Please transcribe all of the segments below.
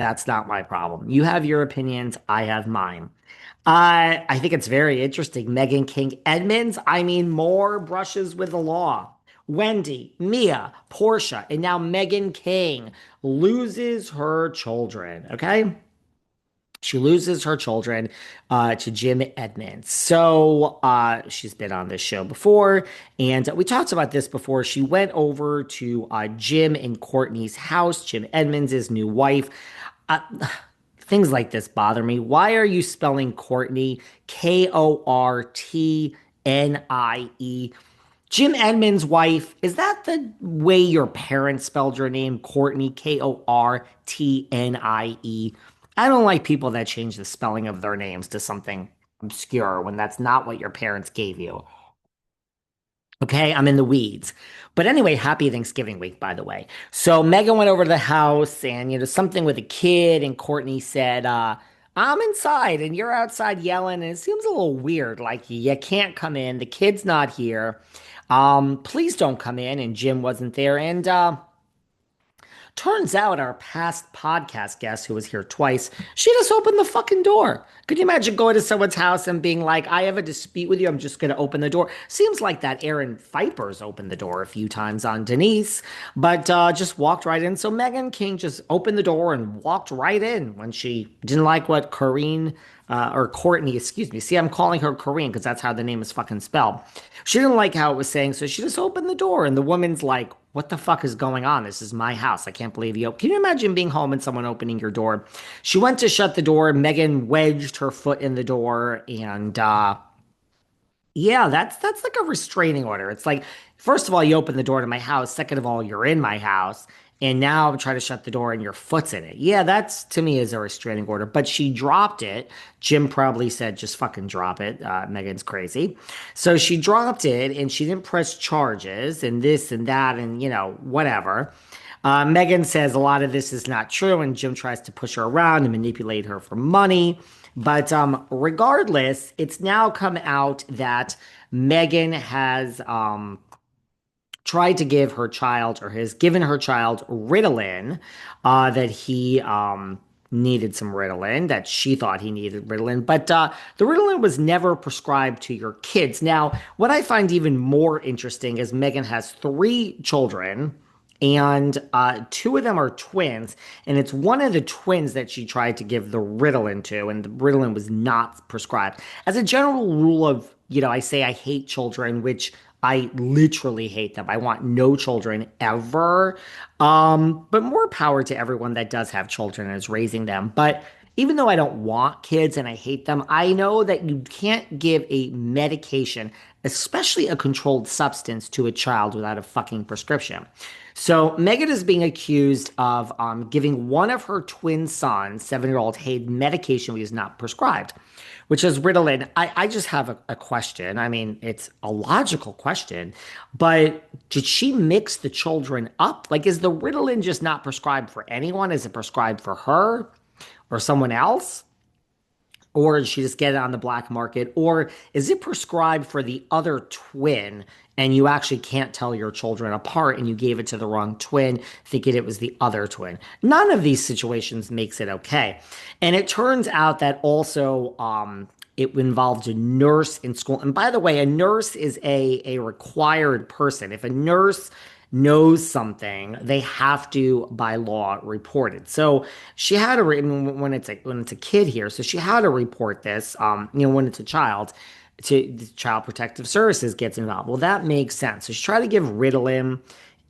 That's not my problem. You have your opinions, I have mine. I think it's very interesting. Meghan King Edmonds, I mean, more brushes with the law. Wendy, Mia, Porsha, and now Meghan King loses her children. Okay. She loses her children to Jim Edmonds. So she's been on this show before, and we talked about this before. She went over to Jim and Courtney's house, Jim Edmonds' new wife. Uh, Things like this bother me. Why are you spelling Courtney Kortnie? Jim Edmonds' wife, is that the way your parents spelled your name? Courtney, Kortnie? I don't like people that change the spelling of their names to something obscure when that's not what your parents gave you. Okay, I'm in the weeds. But anyway, happy Thanksgiving week, by the way. So Megan went over to the house and, something with a kid, and Courtney said, I'm inside and you're outside yelling, and it seems a little weird. Like you can't come in, the kid's not here. Please don't come in. And Jim wasn't there. And turns out our past podcast guest, who was here twice, she just opened the fucking door. Could you imagine going to someone's house and being like, I have a dispute with you, I'm just going to open the door? Seems like that Aaron Vipers opened the door a few times on Denise, but just walked right in. So Meghan King just opened the door and walked right in when she didn't like what or Courtney, excuse me. See, I'm calling her Corrine because that's how the name is fucking spelled. She didn't like how it was saying, so she just opened the door, and the woman's like, what the fuck is going on? This is my house. I can't believe you. Can you imagine being home and someone opening your door? She went to shut the door. Megan wedged her foot in the door, and yeah, that's like a restraining order. It's like, first of all, you open the door to my house. Second of all, you're in my house. And now I'm trying to shut the door and your foot's in it. Yeah, that's to me is a restraining order. But she dropped it. Jim probably said, just fucking drop it. Megan's crazy. So she dropped it and she didn't press charges and this and that and, whatever. Megan says a lot of this is not true, and Jim tries to push her around and manipulate her for money. But regardless, it's now come out that Megan has tried to give her child or has given her child Ritalin, that he needed some Ritalin, that she thought he needed Ritalin, but the Ritalin was never prescribed to your kids. Now, what I find even more interesting is Megan has three children. And two of them are twins, and it's one of the twins that she tried to give the Ritalin to, and the Ritalin was not prescribed. As a general rule of, I say I hate children, which I literally hate them. I want no children ever. But more power to everyone that does have children and is raising them. But even though I don't want kids and I hate them, I know that you can't give a medication, especially a controlled substance, to a child without a fucking prescription. So Megan is being accused of giving one of her twin sons, 7-year-old Hayden, medication he is not prescribed, which is Ritalin. I just have a question. I mean, it's a logical question, but did she mix the children up? Like, is the Ritalin just not prescribed for anyone? Is it prescribed for her or someone else? Or did she just get it on the black market? Or is it prescribed for the other twin and you actually can't tell your children apart and you gave it to the wrong twin thinking it was the other twin? None of these situations makes it okay. And it turns out that also it involved a nurse in school. And by the way, a nurse is a required person. If a nurse knows something, they have to, by law, report it. So she had to, when it's a kid here, so she had to report this. When it's a child, to the Child Protective Services gets involved. Well, that makes sense. So she tried to give Ritalin,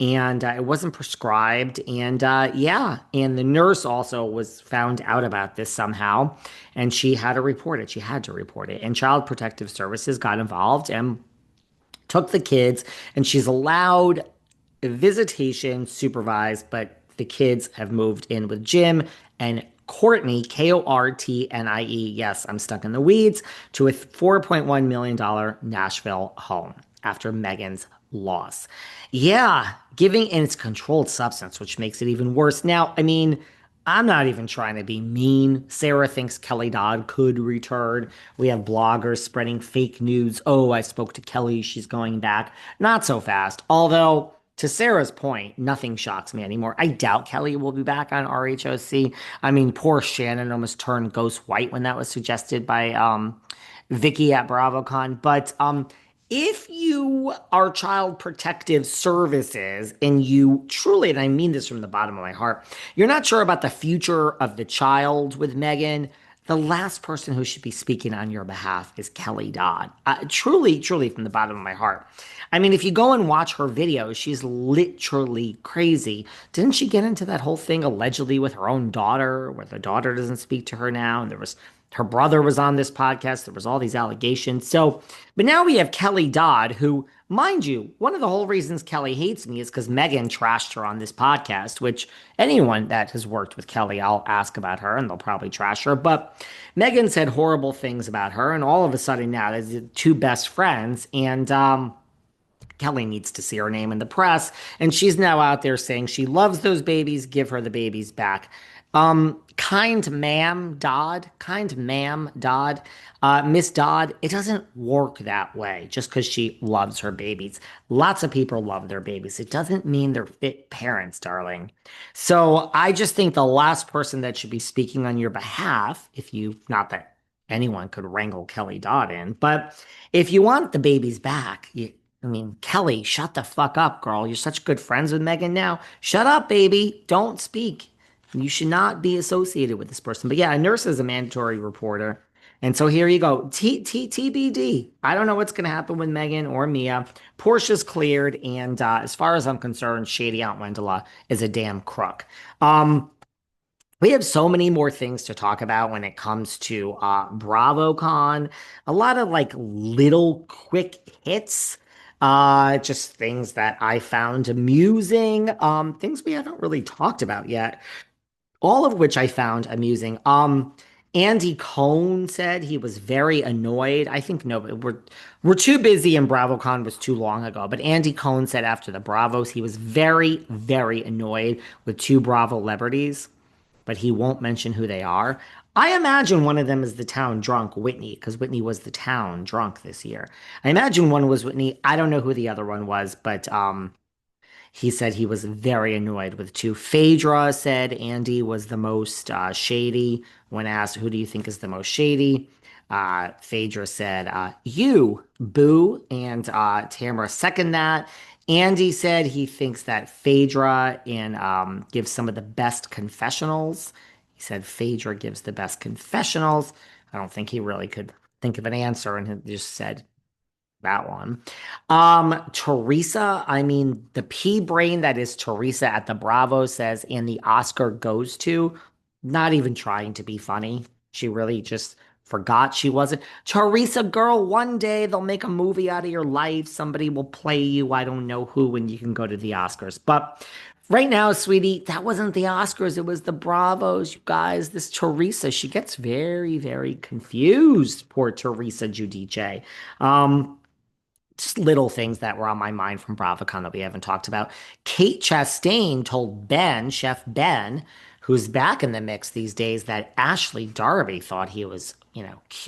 and it wasn't prescribed. And yeah, and the nurse also was found out about this somehow, and she had to report it. She had to report it, and Child Protective Services got involved and took the kids, and she's allowed visitation supervised, but the kids have moved in with Jim and Courtney, Kortnie. Yes, I'm stuck in the weeds, to a $4.1 million Nashville home after Megan's loss. Yeah, giving in its controlled substance, which makes it even worse. Now, I mean, I'm not even trying to be mean. Sarah thinks Kelly Dodd could return. We have bloggers spreading fake news. Oh, I spoke to Kelly. She's going back. Not so fast. Although, to Sarah's point, nothing shocks me anymore. I doubt Kelly will be back on RHOC. I mean, poor Shannon almost turned ghost white when that was suggested by Vicky at BravoCon. But if you are child protective services and you truly, and I mean this from the bottom of my heart, you're not sure about the future of the child with Meghan, the last person who should be speaking on your behalf is Kelly Dodd. Truly, truly, from the bottom of my heart. I mean, if you go and watch her videos, she's literally crazy. Didn't she get into that whole thing allegedly with her own daughter, where the daughter doesn't speak to her now? And there was her brother was on this podcast. There was all these allegations. So, but now we have Kelly Dodd, who, mind you, one of the whole reasons Kelly hates me is because Meghan trashed her on this podcast, which anyone that has worked with Kelly, I'll ask about her and they'll probably trash her. But Meghan said horrible things about her. And all of a sudden now they're the two best friends. And, Kelly needs to see her name in the press, and she's now out there saying she loves those babies, give her the babies back. Kind ma'am Dodd, Miss Dodd, it doesn't work that way just because she loves her babies. Lots of people love their babies. It doesn't mean they're fit parents, darling. So I just think the last person that should be speaking on your behalf, if you, not that anyone could wrangle Kelly Dodd in, but if you want the babies back, I mean, Kelly, shut the fuck up, girl. You're such good friends with Meghan now. Shut up, baby. Don't speak. You should not be associated with this person. But yeah, a nurse is a mandatory reporter. And so here you go. TBD. I don't know what's going to happen with Meghan or Mia. Portia's cleared. And as far as I'm concerned, Shady Aunt Wendella is a damn crook. We have so many more things to talk about when it comes to BravoCon. A lot of like little quick hits. Just things that I found amusing. Things we haven't really talked about yet, all of which I found amusing. Andy Cohen said he was very annoyed. I think no, we're too busy and BravoCon was too long ago. But Andy Cohen said after the Bravos, he was very, very annoyed with two Bravo celebrities, but he won't mention who they are. I imagine one of them is the town drunk Whitney, because Whitney was the town drunk this year. I imagine one was Whitney. I don't know who the other one was, but he said he was very annoyed with two. Phaedra said Andy was the most shady. When asked, who do you think is the most shady? Phaedra said, you, boo. And Tamara seconded that. Andy said he thinks that Phaedra gives some of the best confessionals. He said Phaedra gives the best confessionals. I don't think he really could think of an answer and he just said that one. Teresa, I mean, the pea brain that is Teresa at the Bravo says, and the Oscar goes to, not even trying to be funny. She really just forgot she wasn't. Teresa, girl, one day they'll make a movie out of your life. Somebody will play you. I don't know who, and you can go to the Oscars. But right now, sweetie, that wasn't the Oscars. It was the Bravos, you guys. This Teresa, she gets very, very confused. Poor Teresa Giudice. Just little things that were on my mind from BravoCon that we haven't talked about. Kate Chastain told Ben, Chef Ben, who's back in the mix these days, that Ashley Darby thought he was, cute.